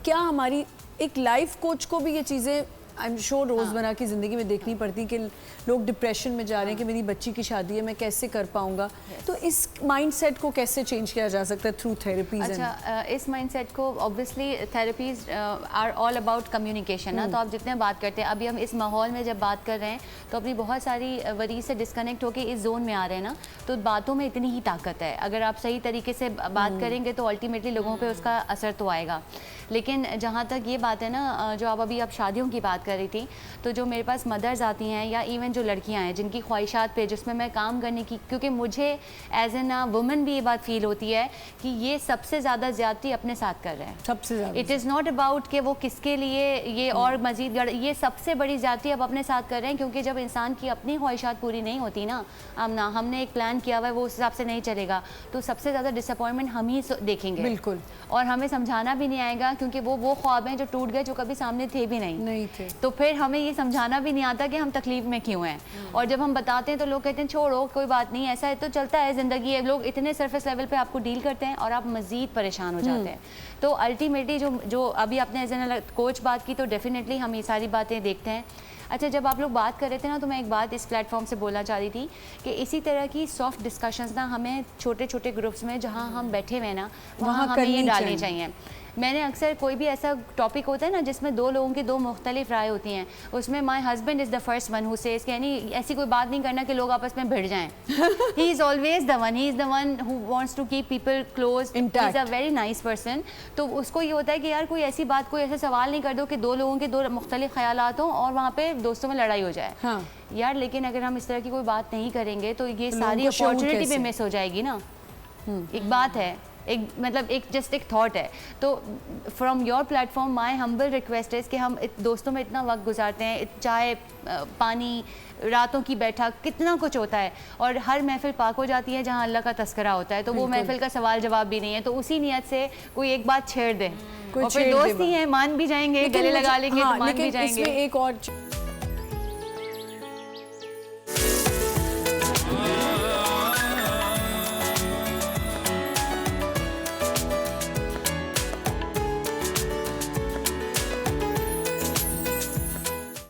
کیا ہماری ایک لائف کوچ کو بھی یہ چیزیں آئی ایم شیور روزمرہ کی زندگی میں دیکھنی پڑتی کہ لوگ ڈپریشن میں جا رہے ہیں کہ میری بچی کی شادی ہے میں کیسے کر پاؤں گا, تو اس مائنڈ سیٹ کو کیسے چینج کیا جا سکتا ہے تھرو تھیراپیز؟ اچھا, اس مائنڈ سیٹ کو obviously therapies are all about communication نا, تو آپ جتنے بات کرتے ہیں, ابھی ہم اس ماحول میں جب بات کر رہے ہیں تو اپنی بہت ساری وریز سے ڈسکنیکٹ ہو کے اس زون میں آ رہے ہیں نا, تو باتوں میں اتنی ہی طاقت ہے. اگر آپ صحیح طریقے سے بات کریں گے تو الٹیمیٹلی لوگوں پہ اس کا اثر تو آئے گا. لیکن جہاں تک یہ بات ہے نا, جو ابھی آپ شادیوں کی بات کر رہی تھی, تو جو میرے پاس مدرز آتی ہیں یا ایون جو لڑکیاں ہیں جن کی خواہشات پہ جس میں میں کام کرنے کی, کیونکہ مجھے ایز این وومن بھی یہ بات فیل ہوتی ہے کہ یہ سب سے زیادہ زیادتی اپنے ساتھ کر رہے ہیں. سب سے زیادہ اٹ از ناٹ اباؤٹ کہ وہ کس کے لیے یہ اور مزید یہ سب سے بڑی زیادتی اب اپنے ساتھ کر رہے ہیں, کیونکہ جب انسان کی اپنی خواہشات پوری نہیں ہوتی نا, ہم نے ایک پلان کیا ہوا ہے وہ اس حساب سے نہیں چلے گا, تو سب سے زیادہ ڈس اپوائنٹمنٹ ہم ہی دیکھیں گے. بالکل. اور ہمیں سمجھانا بھی نہیں آئے گا, کیونکہ وہ خواب ہیں جو ٹوٹ گئے, جو کبھی سامنے تھے بھی نہیں تھے. تو پھر ہمیں یہ سمجھانا بھی نہیں آتا کہ ہم تکلیف میں کیوں ہیں. اور جب ہم بتاتے ہیں تو لوگ کہتے ہیں چھوڑو کوئی بات نہیں, ایسا ہے تو چلتا ہے زندگی ہے. لوگ اتنے سرفیس لیول پہ آپ کو ڈیل کرتے ہیں اور آپ مزید پریشان ہو جاتے ہیں. تو الٹیمیٹلی جو ابھی آپ نے ایز این کوچ بات کی, تو ڈیفینیٹلی ہم یہ ساری باتیں دیکھتے ہیں. اچھا, جب آپ لوگ بات کر رہے تھے نا, تو میں ایک بات اس پلیٹ فارم سے بولنا چاہ رہی تھی کہ اسی طرح کی سافٹ ڈسکشنز نا ہمیں چھوٹے چھوٹے گروپس میں جہاں ہم بیٹھے ہوئے نا وہاں ہمیں یہ ڈالنی چاہیے. میں نے اکثر کوئی بھی ایسا ٹاپک ہوتا ہے نا جس میں دو لوگوں کی دو مختلف رائے ہوتی ہیں, اس میں my husband is the first one who says, یعنی ایسی کوئی بات نہیں کرنا کہ لوگ آپس میں بھڑ جائیں. He is always the one, he is the one who wants to keep people close, he is a very nice person. تو اس کو یہ ہوتا ہے کہ یار کوئی ایسی بات, کوئی ایسا سوال نہیں کر دو کہ دو لوگوں کے دو مختلف خیالات ہوں اور وہاں پہ دوستوں میں لڑائی ہو جائے. یار لیکن اگر ہم اس طرح کی کوئی بات نہیں کریں گے تو یہ ساری اپارچونیٹی بھی مس ہو جائے گی نا. ایک بات ہے, ایک مطلب ایک جسٹ ایک تھاٹ ہے. تو from your plate form my humble request ہے کہ ہم دوستوں میں اتنا وقت گزارتے ہیں, چائے پانی, راتوں کی بیٹھک, کتنا کچھ ہوتا ہے, اور ہر محفل پاک ہو جاتی ہے جہاں اللہ کا تذکرہ ہوتا ہے, تو وہ محفل کا سوال جواب بھی نہیں ہے. تو اسی نیت سے کوئی ایک بات چھیڑ دے, اور پھر دوست ہی ہیں, مان بھی جائیں گے, گلے لگا لیں گے تو مان بھی جائیں گے. ایک اور